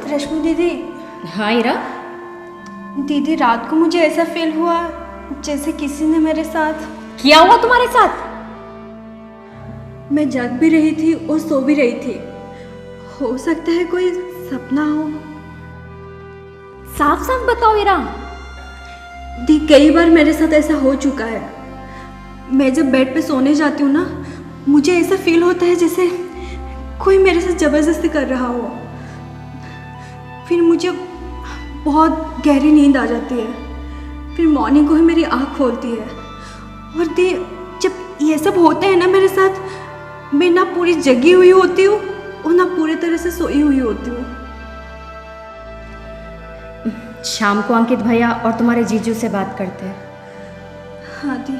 रश्मि दीदी। हाँ इरा। दीदी रात को मुझे ऐसा फील हुआ जैसे किसी ने मेरे साथ। क्या हुआ तुम्हारे साथ? मैं जग भी रही थी और सो भी रही थी। हो सकता है कोई सपना हो। साफ साफ बताओ इरा। दी कई बार मेरे साथ ऐसा हो चुका है। मैं जब बेड पे सोने जाती हूँ ना, मुझे ऐसा फील होता है जैसे कोई मेरे साथ जबरदस्ती कर रहा हो। फिर मुझे बहुत गहरी नींद आ जाती है। फिर मॉर्निंग को ही मेरी आँख खोलती है। और दी जब ये सब होते हैं ना मेरे साथ, मैं ना पूरी जगी हुई होती हूँ और ना पूरी तरह से सोई हुई होती हूँ। शाम को अंकित भैया और तुम्हारे जीजू से बात करते हैं। हाँ दी।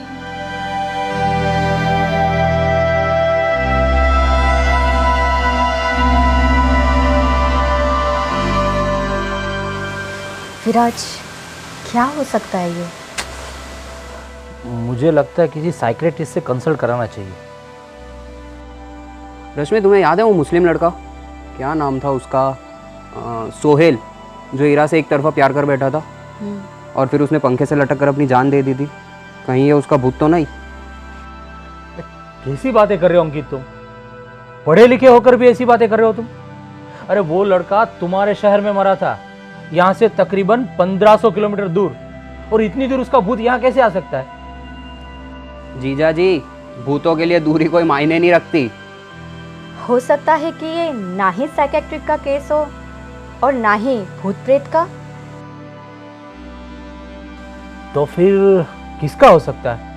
विराज, क्या हो सकता है ये? मुझे लगता है किसी साइकियाट्रिस्ट से कंसल्ट कराना चाहिए। रश्मि, तुम्हें याद है वो मुस्लिम लड़का, क्या नाम था उसका, सोहेल, जो ईरा से एक तरफा प्यार कर बैठा था और फिर उसने पंखे से लटक कर अपनी जान दे दी थी? कहीं ये उसका भूत तो नहीं? कैसी बातें कर रहे हो अंकित तुम? पढ़े लिखे होकर भी ऐसी बातें कर रहे हो तुम? अरे वो लड़का तुम्हारे शहर में मरा था, यहाँ से तकरीबन 1500 किलोमीटर दूर, और इतनी दूर उसका भूत यहाँ कैसे आ सकता है? जीजा जी, भूतों के लिए दूरी कोई मायने नहीं रखती। हो सकता है कि ये ना ही साइकियाट्रिक का केस हो और ना ही भूत प्रेत का। तो फिर किसका हो सकता है?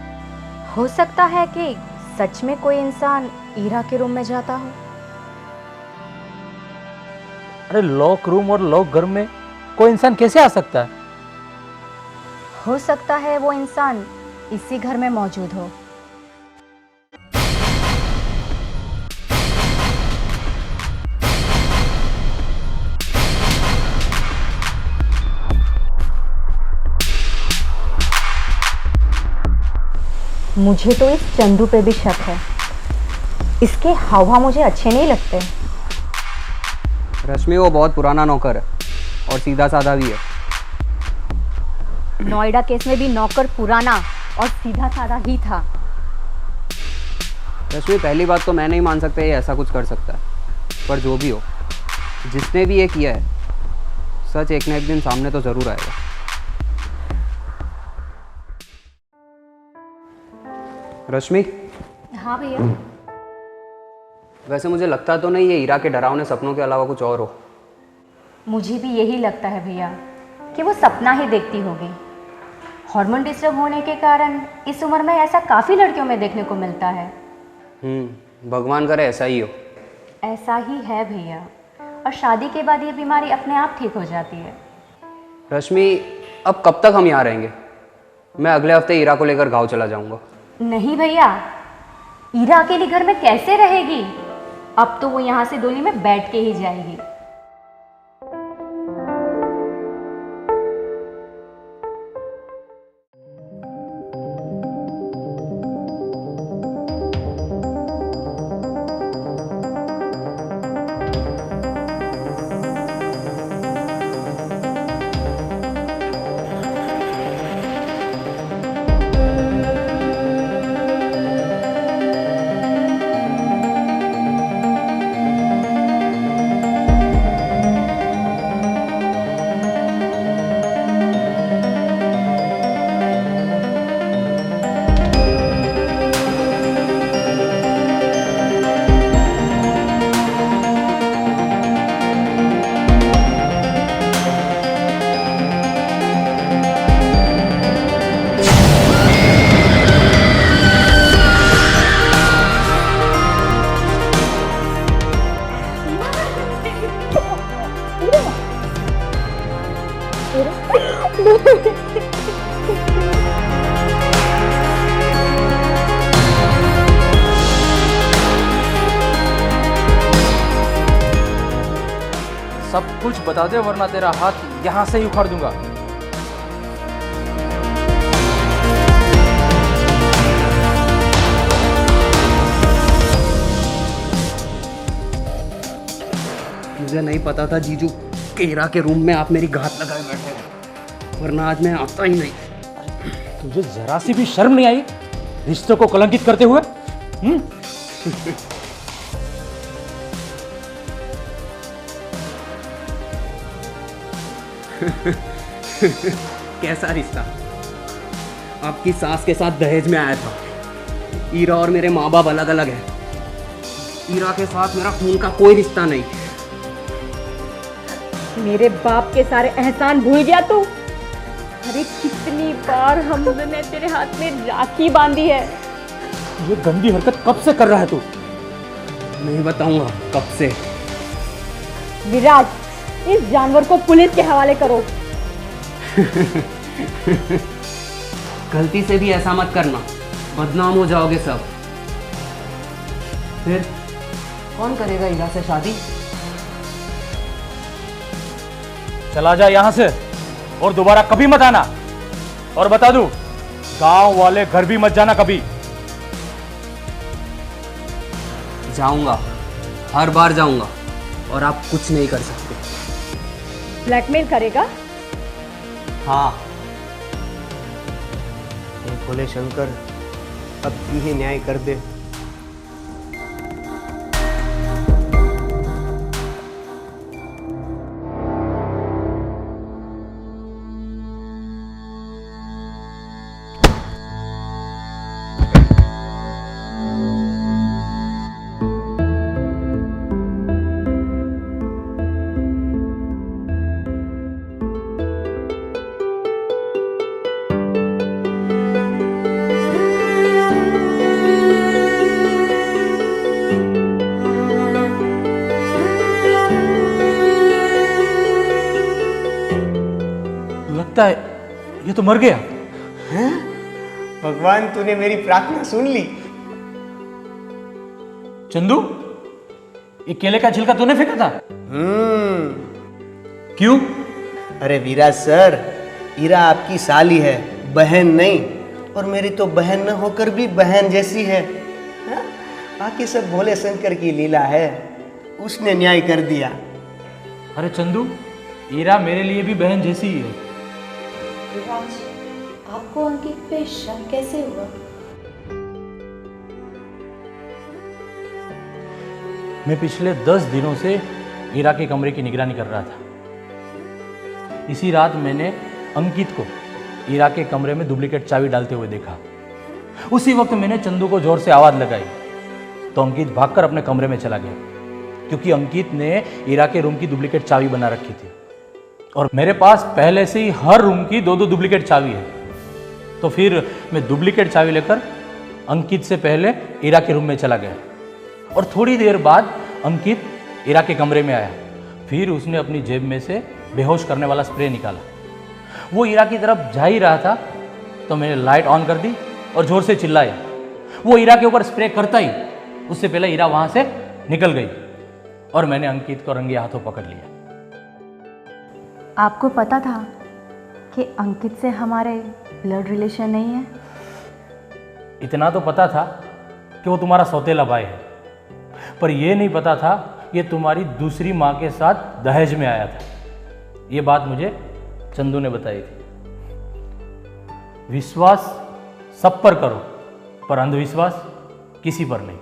हो सकता है कि सच में कोई इंसान ईरा के रूम में जाता हो। अरे लॉक रूम और लॉक घर में कोई इंसान कैसे आ सकता है? हो सकता है वो इंसान इसी घर में मौजूद हो। मुझे तो इस चंदू पे भी शक है। इसके हाव मुझे अच्छे नहीं लगते। रश्मि, वो बहुत पुराना नौकर है और सीधा साधा भी है। नोएडा केस में भी नौकर पुराना और सीधा साधा ही था। रश्मि, पहली बात तो मैं नहीं मान सकता ये ऐसा कुछ कर सकता है, पर जो भी हो, जिसने भी ये किया है, सच एक न एक दिन सामने तो जरूर आएगा। रश्मि। हाँ भैया। वैसे मुझे लगता तो नहीं ये ईरा के डरावने सपनों के अलावा कुछ और हो। मुझे भी यही लगता है भैया कि वो सपना ही देखती होगी। हार्मोन डिस्टर्ब होने के कारण इस उम्र में ऐसा काफ़ी लड़कियों में देखने को मिलता है। भगवान करे ऐसा ही हो। ऐसा ही है भैया, और शादी के बाद ये बीमारी अपने आप ठीक हो जाती है। रश्मि, अब कब तक हम यहाँ रहेंगे? मैं अगले हफ्ते ईरा को लेकर गाँव चला जाऊंगा। नहीं भैया, ईरा अकेली घर में कैसे रहेगी? अब तो वो यहाँ से डोली में बैठ के ही जाएगी। सब कुछ बता दे वरना तेरा हाथ यहां से ही उखाड़ दूंगा। मुझे नहीं पता था जीजू कि ईरा के रूम में आप मेरी घात लगाए बैठे हैं, वरना आज मैं आता ही नहीं। तुझे जरा सी भी शर्म नहीं आई रिश्ते को कलंकित करते हुए? कैसा रिश्ता? आपकी सास के साथ दहेज में आया था। ईरा और मेरे माँ बाप अलग अलग हैं। ईरा के साथ मेरा खून का कोई रिश्ता नहीं। मेरे बाप के सारे एहसान भूल गया तू? अरे कितनी बार हमने तेरे हाथ में राखी बांधी है। ये गंदी हरकत कब से कर रहा है तू? नहीं बताऊंगा कब से। विराज, इस जानवर को पुलिस के हवाले करो। गलती से भी ऐसा मत करना, बदनाम हो जाओगे सब। फिर कौन करेगा ईरा से शादी? चला जा यहां से और दोबारा कभी मत आना। और बता दूं, गांव वाले घर भी मत जाना कभी। जाऊंगा, हर बार जाऊंगा और आप कुछ नहीं कर सकते। ब्लैकमेल करेगा? हाँ। भोले शंकर, अब तू ही न्याय कर दे। लगता है ये तो मर गया। हैं? भगवान, तूने मेरी प्रार्थना सुन ली। चंदू, ये केले का छिलका तूने फेंका था? क्यों? अरे विराज सर, ईरा आपकी साली है, बहन नहीं। और मेरी तो बहन न होकर भी बहन जैसी है। हाँ? बाकी सब भोले शंकर की लीला है, उसने न्याय कर दिया। अरे चंदू, ईरा मेरे लिए भी बहन जैसी ही है। विराज, आपको अंकित पे शक कैसे हुआ? मैं पिछले 10 दिनों से ईरा के कमरे की निगरानी कर रहा था। इसी रात मैंने अंकित को ईरा के कमरे में डुप्लीकेट चाबी डालते हुए देखा। उसी वक्त मैंने चंदू को जोर से आवाज लगाई तो अंकित भागकर अपने कमरे में चला गया, क्योंकि अंकित ने ईरा के रूम की डुप्लीकेट चाबी बना रखी थी और मेरे पास पहले से ही हर रूम की 2-2 डुप्लीकेट चाबी है। तो फिर मैं डुप्लीकेट चाबी लेकर अंकित से पहले ईरा के रूम में चला गया और थोड़ी देर बाद अंकित ईरा के कमरे में आया। फिर उसने अपनी जेब में से बेहोश करने वाला स्प्रे निकाला। वो ईरा की तरफ जा ही रहा था तो मैंने लाइट ऑन कर दी और जोर से चिल्लाया। वो ईरा के ऊपर स्प्रे करता ही उससे पहले ईरा वहां से निकल गई और मैंने अंकित को रंगे हाथों पकड़ लिया। आपको पता था कि अंकित से हमारे ब्लड रिलेशन नहीं है? इतना तो पता था कि वो तुम्हारा सौतेला भाई है, पर यह नहीं पता था ये तुम्हारी दूसरी माँ के साथ दहेज में आया था। ये बात मुझे चंदू ने बताई थी। विश्वास सब पर करो, पर अंधविश्वास किसी पर नहीं।